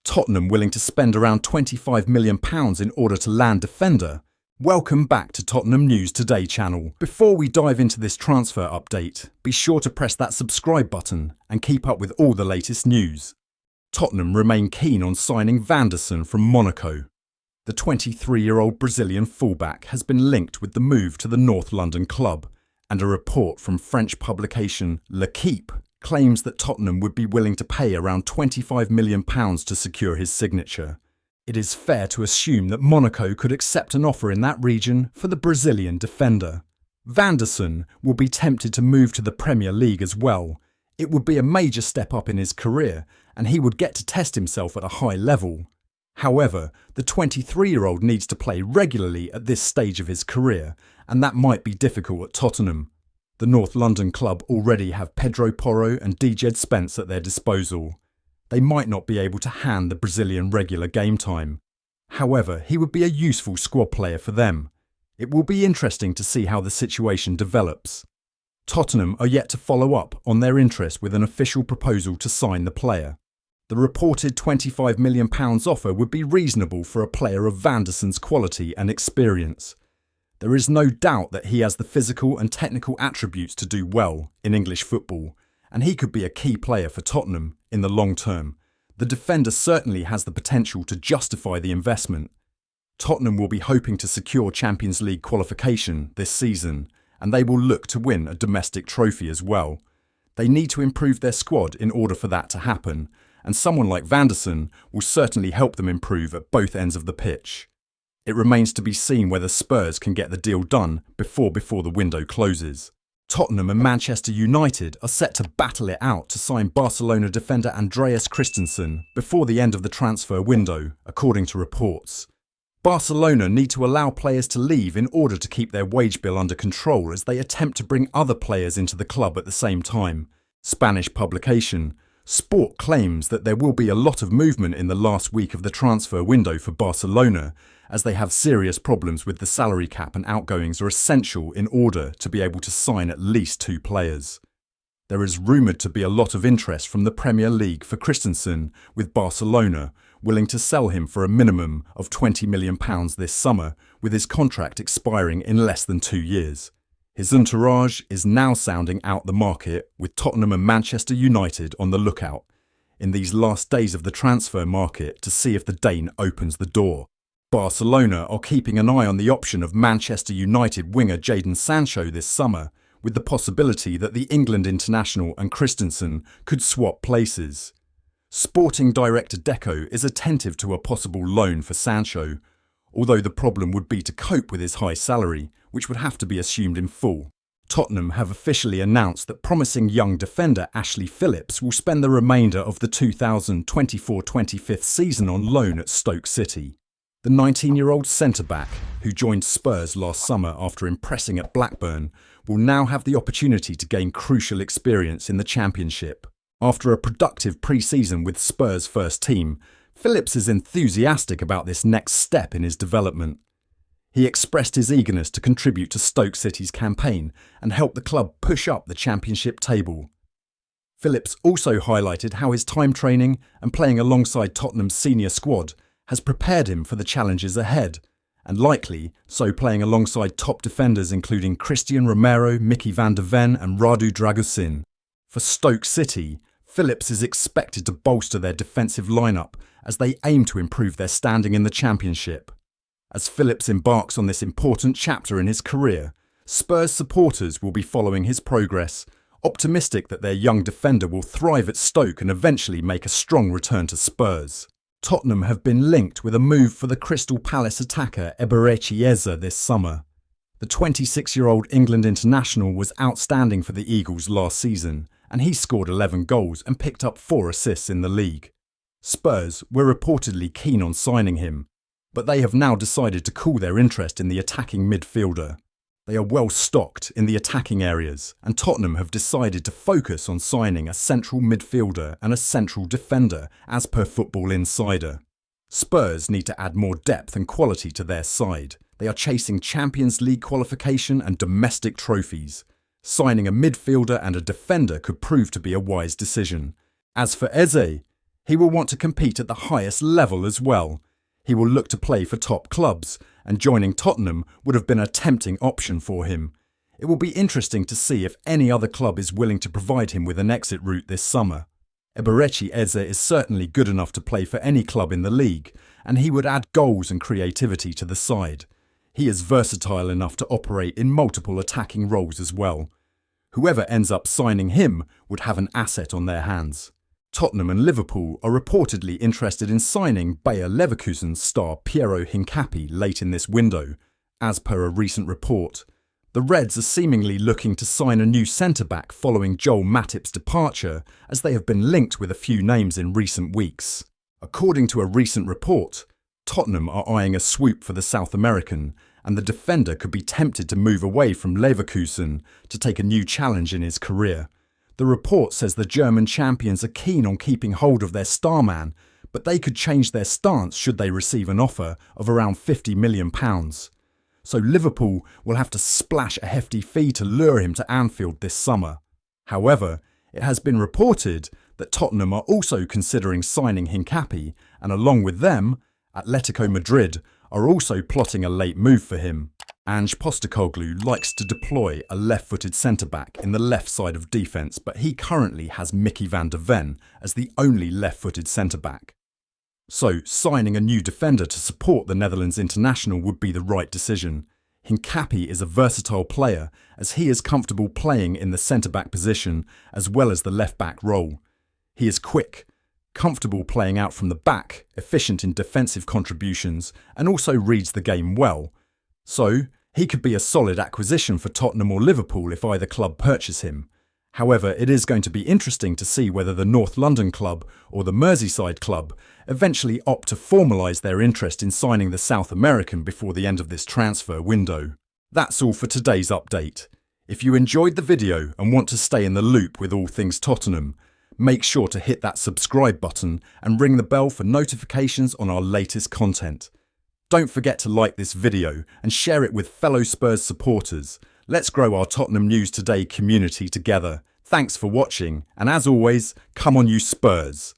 Tottenham willing to spend around £25 million in order to land defender. Welcome back to Tottenham News Today channel. Before we dive into this transfer update, be sure to press that subscribe button and keep up with all the latest news. Tottenham remain keen on signing Vanderson from Monaco. The 23-year-old Brazilian fullback has been linked with the move to the North London club, and a report from French publication L'Équipe claims that Tottenham would be willing to pay around £25 million to secure his signature. It is fair to assume that Monaco could accept an offer in that region for the Brazilian defender. Vanderson will be tempted to move to the Premier League as well. It would be a major step up in his career, and he would get to test himself at a high level. However, the 23-year-old needs to play regularly at this stage of his career, and that might be difficult at Tottenham. The North London club already have Pedro Porro and DJ Spence at their disposal. They might not be able to hand the Brazilian regular game time. However, he would be a useful squad player for them. It will be interesting to see how the situation develops. Tottenham are yet to follow up on their interest with an official proposal to sign the player. The reported £25 million offer would be reasonable for a player of Vanderson's quality and experience. There is no doubt that he has the physical and technical attributes to do well in English football, and he could be a key player for Tottenham in the long term. The defender certainly has the potential to justify the investment. Tottenham will be hoping to secure Champions League qualification this season, and they will look to win a domestic trophy as well. They need to improve their squad in order for that to happen, and someone like Vanderson will certainly help them improve at both ends of the pitch. It remains to be seen whether Spurs can get the deal done before the window closes. Tottenham and Manchester United are set to battle it out to sign Barcelona defender Andreas Christensen before the end of the transfer window, according to reports. Barcelona need to allow players to leave in order to keep their wage bill under control as they attempt to bring other players into the club at the same time. Spanish publication Sport claims that there will be a lot of movement in the last week of the transfer window for Barcelona, as they have serious problems with the salary cap, and outgoings are essential in order to be able to sign at least 2 players. There is rumoured to be a lot of interest from the Premier League for Christensen, with Barcelona willing to sell him for a minimum of £20 million this summer, with his contract expiring in less than 2 years. His entourage is now sounding out the market, with Tottenham and Manchester United on the lookout in these last days of the transfer market to see if the Dane opens the door. Barcelona are keeping an eye on the option of Manchester United winger Jadon Sancho this summer, with the possibility that the England international and Christensen could swap places. Sporting director Deco is attentive to a possible loan for Sancho, although the problem would be to cope with his high salary, which would have to be assumed in full. Tottenham have officially announced that promising young defender Ashley Phillips will spend the remainder of the 2024-25 season on loan at Stoke City. The 19-year-old centre-back, who joined Spurs last summer after impressing at Blackburn, will now have the opportunity to gain crucial experience in the Championship. After a productive pre-season with Spurs' first team, Phillips is enthusiastic about this next step in his development. He expressed his eagerness to contribute to Stoke City's campaign and help the club push up the Championship table. Phillips also highlighted how his time training and playing alongside Tottenham's senior squad has prepared him for the challenges ahead, and likely so playing alongside top defenders including Christian Romero, Mickey van der Ven and Radu Dragusin. For Stoke City, Phillips is expected to bolster their defensive lineup as they aim to improve their standing in the Championship. As Phillips embarks on this important chapter in his career, Spurs supporters will be following his progress, optimistic that their young defender will thrive at Stoke and eventually make a strong return to Spurs. Tottenham have been linked with a move for the Crystal Palace attacker Eberechi Eze this summer. The 26-year-old England international was outstanding for the Eagles last season, and he scored 11 goals and picked up 4 assists in the league. Spurs were reportedly keen on signing him, but they have now decided to cool their interest in the attacking midfielder. They are well stocked in the attacking areas, and Tottenham have decided to focus on signing a central midfielder and a central defender, as per Football Insider. Spurs need to add more depth and quality to their side. They are chasing Champions League qualification and domestic trophies. Signing a midfielder and a defender could prove to be a wise decision. As for Eze, He will want to compete at the highest level as well. He will look to play for top clubs, and joining Tottenham would have been a tempting option for him. It will be interesting to see if any other club is willing to provide him with an exit route this summer. Eberechi Eze is certainly good enough to play for any club in the league, and he would add goals and creativity to the side. He is versatile enough to operate in multiple attacking roles as well. Whoever ends up signing him would have an asset on their hands. Tottenham and Liverpool are reportedly interested in signing Bayer Leverkusen Star Piero Hincapié late in this window, as per a recent report. The Reds are seemingly looking to sign a new centre-back following Joel Matip's departure, as they have been linked with a few names in recent weeks. According to a recent report, Tottenham are eyeing a swoop for the South American, and the defender could be tempted to move away from Leverkusen to take a new challenge in his career. The report says the German champions are keen on keeping hold of their star man, but they could change their stance should they receive an offer of around £50 million. So Liverpool will have to splash a hefty fee to lure him to Anfield this summer. However, it has been reported that Tottenham are also considering signing Hincapié, and along with them, Atletico Madrid are also plotting a late move for him. Ange Postecoglou likes to deploy a left-footed centre-back in the left side of defence, but he currently has Mickey van der Ven as the only left-footed centre-back. So, signing a new defender to support the Netherlands international would be the right decision. Hincapié is a versatile player, as he is comfortable playing in the centre-back position as well as the left-back role. He is quick, comfortable playing out from the back, efficient in defensive contributions, and also reads the game well. So, he could be a solid acquisition for Tottenham or Liverpool if either club purchase him. However, it is going to be interesting to see whether the North London club or the Merseyside club eventually opt to formalise their interest in signing the South American before the end of this transfer window. That's all for today's update. If you enjoyed the video and want to stay in the loop with all things Tottenham, make sure to hit that subscribe button and ring the bell for notifications on our latest content. Don't forget to like this video and share it with fellow Spurs supporters. Let's grow our Tottenham News Today community together. Thanks for watching, and as always, come on you Spurs!